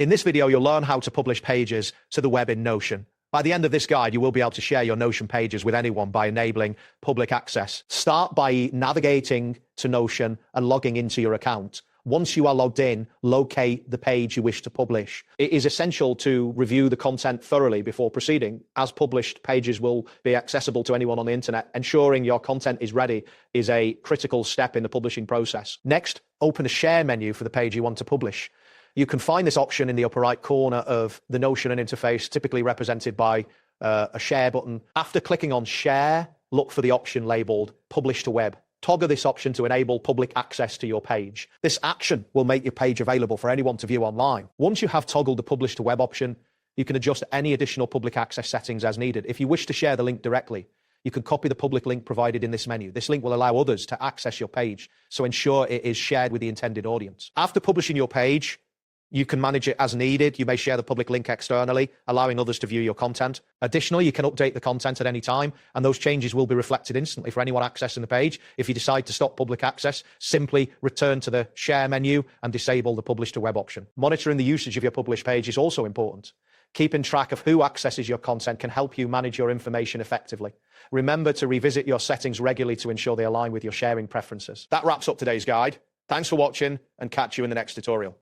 In this video, you'll learn how to publish pages to the web in Notion. By the end of this guide, you will be able to share your Notion pages with anyone by enabling public access. Start by navigating to Notion and logging into your account. Once you are logged in, locate the page you wish to publish. It is essential to review the content thoroughly before proceeding, as published pages will be accessible to anyone on the internet. Ensuring your content is ready is a critical step in the publishing process. Next, open a share menu for the page you want to publish. You can find this option in the upper right corner of the Notion interface, typically represented by a share button. After clicking on share, look for the option labeled publish to web. Toggle this option to enable public access to your page. This action will make your page available for anyone to view online. Once you have toggled the publish to web option, you can adjust any additional public access settings as needed. If you wish to share the link directly, you can copy the public link provided in this menu. This link will allow others to access your page, so ensure it is shared with the intended audience. After publishing your page, you can manage it as needed. You may share the public link externally, allowing others to view your content. Additionally, you can update the content at any time, and those changes will be reflected instantly for anyone accessing the page. If you decide to stop public access, simply return to the share menu and disable the publish to web option. Monitoring the usage of your published page is also important. Keeping track of who accesses your content can help you manage your information effectively. Remember to revisit your settings regularly to ensure they align with your sharing preferences. That wraps up today's guide. Thanks for watching, and catch you in the next tutorial.